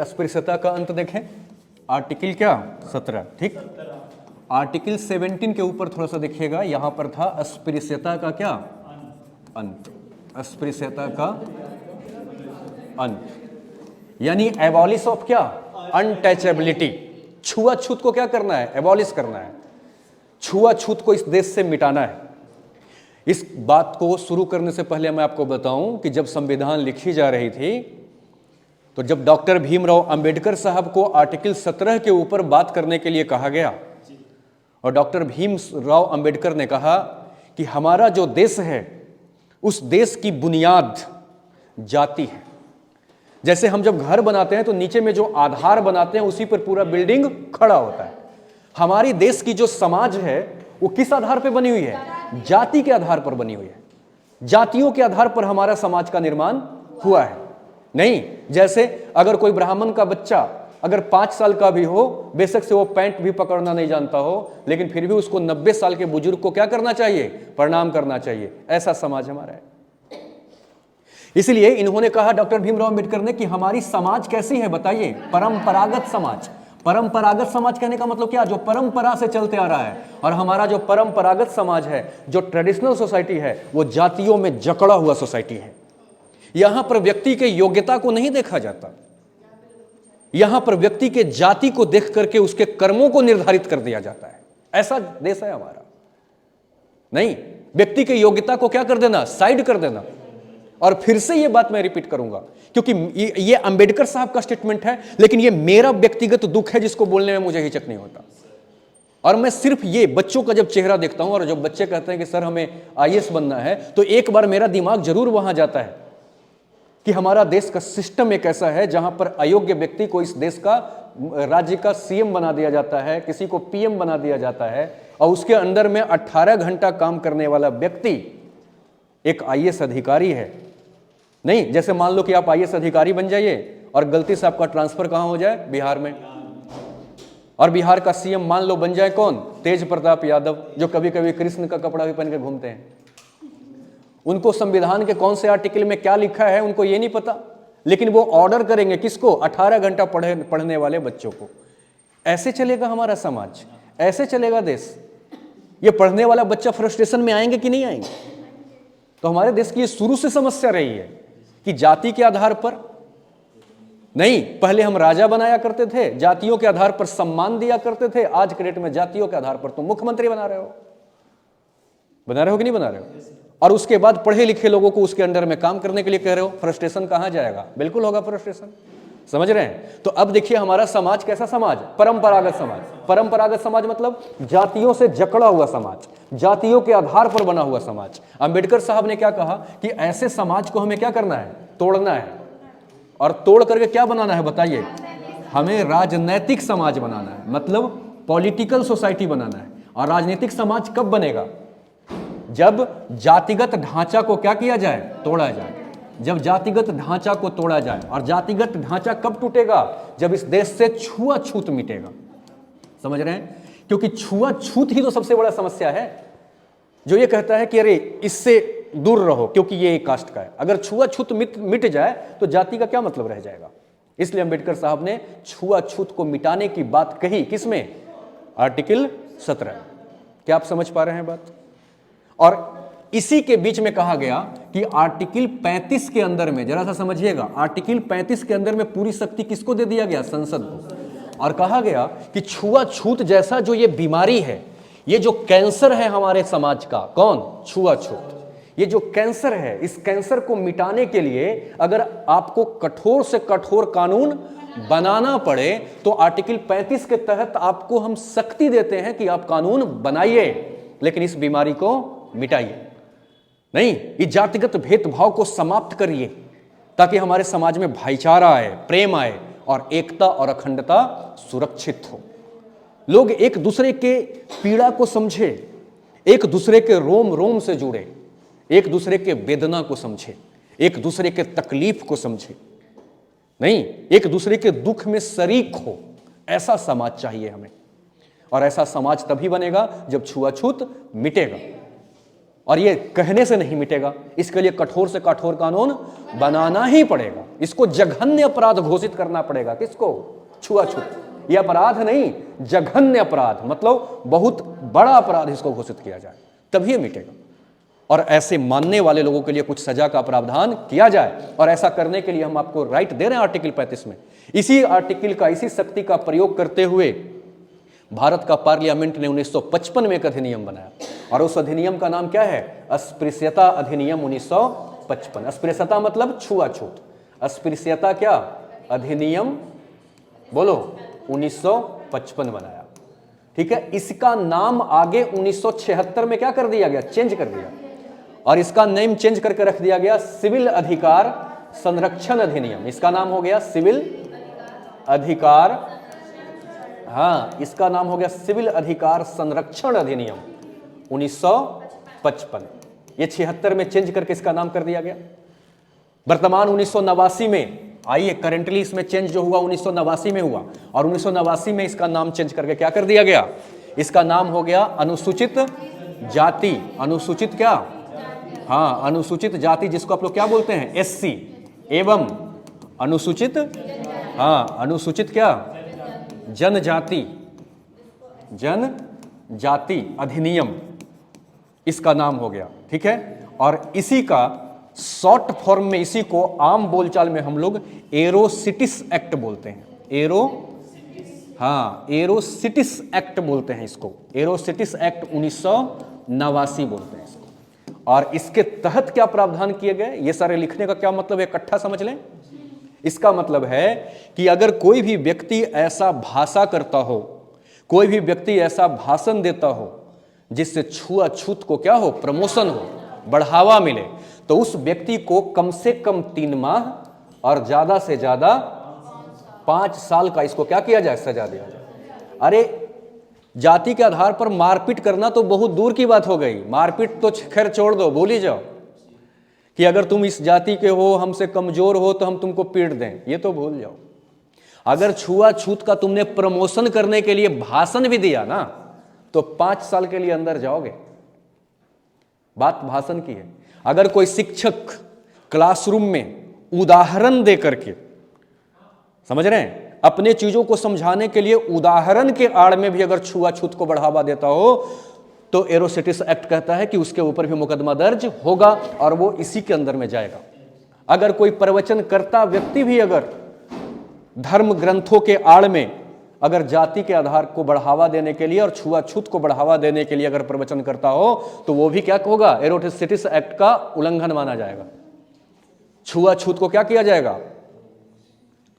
अस्पृश्यता का अंत देखें, आर्टिकल क्या 17, ठीक। आर्टिकल 17 के ऊपर थोड़ा सा देखिएगा, यहां पर था अस्पृश्यता का क्या अंत, अस्पृश्यता का अंत, यानी एबॉलिश ऑफ क्या अनटचेबिलिटी। छुआछूत को क्या करना है, एबॉलिश करना है, छुआछूत को इस देश से मिटाना है। इस बात को शुरू करने से पहले मैं आपको बताऊं कि जब संविधान लिखी जा रही थी तो जब डॉक्टर भीमराव अंबेडकर साहब को आर्टिकल 17 के ऊपर बात करने के लिए कहा गया और डॉक्टर भीमराव अंबेडकर ने कहा कि हमारा जो देश है उस देश की बुनियाद जाति है। जैसे हम जब घर बनाते हैं तो नीचे में जो आधार बनाते हैं उसी पर पूरा बिल्डिंग खड़ा होता है। हमारी देश की जो समाज है वो किस आधार पर बनी हुई है, जाति के आधार पर बनी हुई है। जातियों के आधार पर हमारा समाज का निर्माण हुआ है। नहीं, जैसे अगर कोई ब्राह्मण का बच्चा अगर 5 साल का भी हो, बेशक से वो पैंट भी पकड़ना नहीं जानता हो, लेकिन फिर भी उसको 90 साल के बुजुर्ग को क्या करना चाहिए, प्रणाम करना चाहिए। ऐसा समाज हमारा है। इसलिए इन्होंने कहा, डॉक्टर भीमराव अंबेडकर ने, कि हमारी समाज कैसी है बताइए, परंपरागत समाज। परंपरागत समाज कहने का मतलब क्या, जो परंपरा से चलते आ रहा है। और हमारा जो परंपरागत समाज है, जो ट्रेडिशनल सोसाइटी है, वो जातियों में जकड़ा हुआ सोसाइटी है। यहां पर व्यक्ति के योग्यता को नहीं देखा जाता, यहां पर व्यक्ति के जाति को देख करके उसके कर्मों को निर्धारित कर दिया जाता है। ऐसा देश है हमारा। नहीं, व्यक्ति के योग्यता को क्या कर देना, साइड कर देना। और फिर से यह बात मैं रिपीट करूंगा क्योंकि ये अंबेडकर साहब का स्टेटमेंट है, लेकिन यह मेरा व्यक्तिगत दुख है जिसको बोलने में मुझे हिचक नहीं होता। और मैं सिर्फ ये बच्चों का जब चेहरा देखता हूं और जब बच्चे कहते हैं कि सर हमें आईएएस बनना है, तो एक बार मेरा दिमाग जरूर वहां जाता है कि हमारा देश का सिस्टम एक ऐसा है जहां पर अयोग्य व्यक्ति को इस देश का, राज्य का सीएम बना दिया जाता है, किसी को पीएम बना दिया जाता है, और उसके अंदर में 18 घंटा काम करने वाला व्यक्ति एक आईएएस अधिकारी है। नहीं, जैसे मान लो कि आप आईएएस अधिकारी बन जाइए और गलती से आपका ट्रांसफर कहां हो जाए, बिहार में, और बिहार का सीएम मान लो बन जाए कौन, तेज प्रताप यादव, जो कभी कभी कृष्ण का कपड़ा भी पहन के घूमते हैं। उनको संविधान के कौन से आर्टिकल में क्या लिखा है उनको ये नहीं पता, लेकिन वो ऑर्डर करेंगे किसको, 18 घंटा पढ़ने वाले बच्चों को। ऐसे चलेगा हमारा समाज, ऐसे चलेगा देश। ये पढ़ने वाला बच्चा फ्रस्ट्रेशन में आएंगे कि नहीं आएंगे? तो हमारे देश की ये शुरू से समस्या रही है कि जाति के आधार पर नहीं, पहले हम राजा बनाया करते थे, जातियों के आधार पर सम्मान दिया करते थे। आज के डेट में जातियों के आधार पर तुम मुख्यमंत्री बना रहे हो कि नहीं बना रहे हो? और उसके बाद पढ़े लिखे लोगों को उसके अंडर में काम करने के लिए कह रहे हो। फ्रस्ट्रेशन कहां जाएगा? बिल्कुल होगा फ्रस्ट्रेशन, समझ रहे हैं? तो अब देखिए हमारा समाज कैसा समाज, परंपरागत समाज। परंपरागत समाज मतलब जातियों से जकड़ा हुआ समाज, जातियों के आधार पर बना हुआ समाज। अंबेडकर साहब ने क्या कहा कि ऐसे समाज को हमें क्या करना है, तोड़ना है। और तोड़ करके क्या बनाना है बताइए, हमें राजनैतिक समाज बनाना है, मतलब पॉलिटिकल सोसाइटी बनाना है। और राजनीतिक समाज कब बनेगा? जब जातिगत ढांचा को क्या किया जाए, तोड़ा जाए। जब जातिगत ढांचा को तोड़ा जाए। और जातिगत ढांचा कब टूटेगा? जब इस देश से छुआछूत मिटेगा। समझ रहे हैं? क्योंकि छुआछूत ही तो सबसे बड़ा समस्या है, जो ये कहता है कि अरे इससे दूर रहो क्योंकि ये कास्ट का है। अगर छुआछूत मिट जाए तो जाति का क्या मतलब रह जाएगा? इसलिए अंबेडकर साहब ने छुआछूत को मिटाने की बात कही, किसमें? आर्टिकल 17। क्या आप समझ पा रहे हैं बात? और इसी के बीच में कहा गया कि आर्टिकल 35 के अंदर में, जरा सा समझिएगा, आर्टिकल 35 के अंदर में पूरी शक्ति किसको दे दिया गया? संसद को। और कहा गया कि छुआछूत जैसा जो ये बीमारी है, ये जो कैंसर है हमारे समाज का, कौन? छुआछूत। ये जो कैंसर है, इस कैंसर को मिटाने के लिए अगर आपको कठोर से कठोर कानून बनाना पड़े तो आर्टिकल 35 के तहत आपको हम शक्ति देते हैं कि आप कानून बनाइए, लेकिन इस बीमारी को मिटाइए। नहीं, इस जातिगत भेदभाव को समाप्त करिए ताकि हमारे समाज में भाईचारा आए, प्रेम आए और एकता और अखंडता सुरक्षित हो। लोग एक दूसरे के पीड़ा को समझे, एक दूसरे के रोम रोम से जुड़े, एक दूसरे के वेदना को समझे, एक दूसरे के तकलीफ को समझे। नहीं, एक दूसरे के दुख में शरीक हो। ऐसा समाज चाहिए हमें। और ऐसा समाज तभी बनेगा जब छुआछूत मिटेगा। और ये कहने से नहीं मिटेगा, इसके लिए कठोर से कठोर कानून बनाना ही पड़ेगा। इसको जघन्य अपराध घोषित करना पड़ेगा। किसको? छुआछूत। ये अपराध नहीं, जघन्य अपराध, मतलब बहुत बड़ा अपराध इसको घोषित किया जाए, तभी ये मिटेगा। और ऐसे मानने वाले लोगों के लिए कुछ सजा का प्रावधान किया जाए, और ऐसा करने के लिए हम आपको राइट दे रहे हैं आर्टिकल 35 में। इसी आर्टिकल का, इसी शक्ति का प्रयोग करते हुए भारत का पार्लियामेंट ने 1955 में एक अधिनियम बनाया, और उस अधिनियम का नाम क्या है? अस्पृश्यता अधिनियम 1955। अस्पृश्यता मतलब छुआछूत, अस्पृश्यता क्या अधिनियम, बोलो, 1955 बनाया। ठीक है, इसका नाम आगे 1976 में क्या कर दिया गया? चेंज कर दिया, और इसका नेम चेंज करके रख दिया गया सिविल अधिकार संरक्षण अधिनियम। इसका नाम हो गया सिविल अधिकार, हाँ, इसका नाम हो गया सिविल अधिकार संरक्षण अधिनियम 1955। ये 76 में चेंज करके इसका नाम कर दिया गया। वर्तमान 1989 में, आइए करेंटली इसमें चेंज जो हुआ 1989 में हुआ, और 1989 में इसका नाम चेंज करके क्या कर दिया गया? इसका नाम हो गया अनुसूचित जाति। अनुसूचित क्या? हाँ, अनुसूचित जाति, जिसको आप लोग क्या बोलते हैं? एससी, एवं अनुसूचित, हाँ, अनुसूचित क्या? जनजाति, जनजाति अधिनियम, इसका नाम हो गया। ठीक है, और इसी का शॉर्ट फॉर्म में, इसी को आम बोलचाल में हम लोग एरोसिटिस एक्ट बोलते हैं। एरोसिटिस एक्ट बोलते हैं इसको। एरोसिटिस एक्ट 1989 बोलते हैं इसको। और इसके तहत क्या प्रावधान किए गए, ये सारे लिखने का क्या मतलब है, इकट्ठा समझ लें। इसका मतलब है कि अगर कोई भी व्यक्ति ऐसा भाषा करता हो, कोई भी व्यक्ति ऐसा भाषण देता हो जिससे छुआछूत को क्या हो? प्रमोशन हो, बढ़ावा मिले, तो उस व्यक्ति को कम से कम 3 माह और ज्यादा से ज्यादा 5 साल का इसको क्या किया जाए? सजा दिया जाए। अरे जाति के आधार पर मारपीट करना तो बहुत दूर की बात हो गई। मारपीट तो खैर छोड़ दो, भूल ही जाओ कि अगर तुम इस जाति के हो, हमसे कमजोर हो, तो हम तुमको पीट दें, ये तो भूल जाओ। अगर छुआछूत का तुमने प्रमोशन करने के लिए भाषण भी दिया ना, तो 5 साल के लिए अंदर जाओगे। बात भाषण की है। अगर कोई शिक्षक क्लासरूम में उदाहरण दे करके, समझ रहे हैं, अपने चीजों को समझाने के लिए उदाहरण के आड़ में भी अगर छुआछूत को बढ़ावा देता हो, तो एरोसिटिस एक्ट कहता है कि उसके ऊपर भी मुकदमा दर्ज होगा, और वो इसी के अंदर में जाएगा। अगर कोई प्रवचन करता व्यक्ति भी अगर धर्म ग्रंथों के आड़ में अगर जाति के आधार को बढ़ावा देने के लिए और छुआछूत को बढ़ावा देने के लिए अगर प्रवचन करता हो, तो वो भी क्या होगा? एरोसिटिस एक्ट का उल्लंघन माना जाएगा। छुआछूत को क्या किया जाएगा?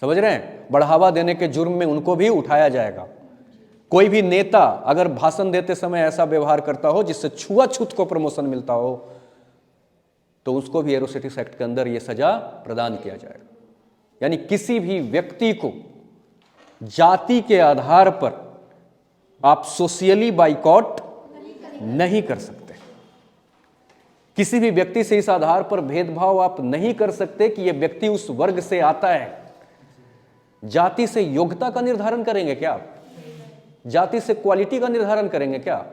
समझ रहे हैं? बढ़ावा देने के जुर्म में उनको भी उठाया जाएगा। कोई भी नेता अगर भाषण देते समय ऐसा व्यवहार करता हो जिससे छुआछूत को प्रमोशन मिलता हो, तो उसको भी एरोसिटिस एक्ट के अंदर यह सजा प्रदान किया जाएगा। यानी किसी भी व्यक्ति को जाति के आधार पर आप सोशियली बाइकॉट नहीं कर सकते। किसी भी व्यक्ति से इस आधार पर भेदभाव आप नहीं कर सकते कि यह व्यक्ति उस वर्ग से आता है। जाति से योग्यता का निर्धारण करेंगे क्या आप? जाति से क्वालिटी का निर्धारण करेंगे क्या?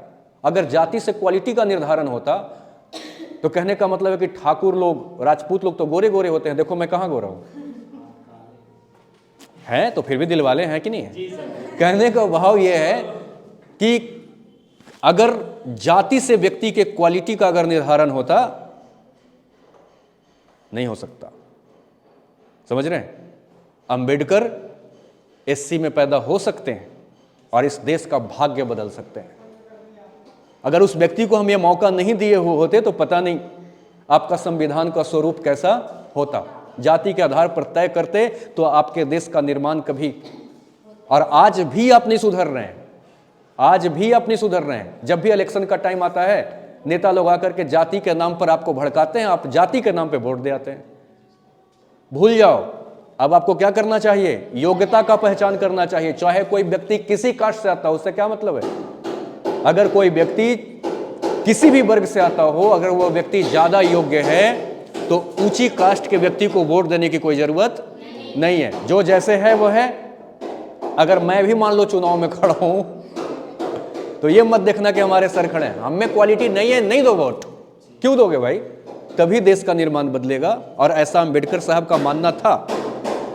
अगर जाति से क्वालिटी का निर्धारण होता तो कहने का मतलब है कि ठाकुर लोग, राजपूत लोग तो गोरे गोरे होते हैं, देखो मैं कहां गोरा हूं, है तो फिर भी दिल वाले हैं कि नहीं है? कहने का भाव यह है कि अगर जाति से व्यक्ति के क्वालिटी का अगर निर्धारण होता, नहीं हो सकता। समझ रहे हैं? अंबेडकर एससी में पैदा हो सकते हैं और इस देश का भाग्य बदल सकते हैं। अगर उस व्यक्ति को हम ये मौका नहीं दिए हुए होते तो पता नहीं आपका संविधान का स्वरूप कैसा होता। जाति के आधार पर तय करते तो आपके देश का निर्माण कभी, और आज भी आप नहीं सुधर रहे हैं, आज भी आप नहीं सुधर रहे हैं। जब भी इलेक्शन का टाइम आता है, नेता लोग आकर के जाति के नाम पर आपको भड़काते हैं, आप जाति के नाम पे वोट दे आते हैं। भूल जाओ। अब आपको क्या करना चाहिए? योग्यता का पहचान करना चाहिए। चाहे कोई व्यक्ति किसी कास्ट से आता हो, उससे क्या मतलब है? अगर कोई व्यक्ति किसी भी वर्ग से आता हो, अगर वो व्यक्ति ज्यादा योग्य है तो ऊंची कास्ट के व्यक्ति को वोट देने की कोई जरूरत नहीं है। जो जैसे है वो है। अगर मैं भी मान लो चुनाव में खड़ा हूं तो ये मत देखना कि हमारे सर खड़े हैं, हम में क्वालिटी नहीं है, नहीं दो वोट। क्यों दोगे भाई? तभी देश का निर्माण बदलेगा। और ऐसा अम्बेडकर साहब का मानना था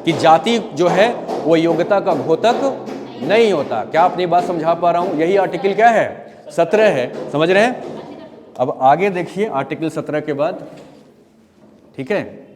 कि जाति जो है वो योग्यता का घोतक नहीं होता। क्या अपनी बात समझा पा रहा हूं? यही आर्टिकल क्या है? 17 है। समझ रहे हैं? अब आगे देखिए आर्टिकल 17 के बाद, ठीक है।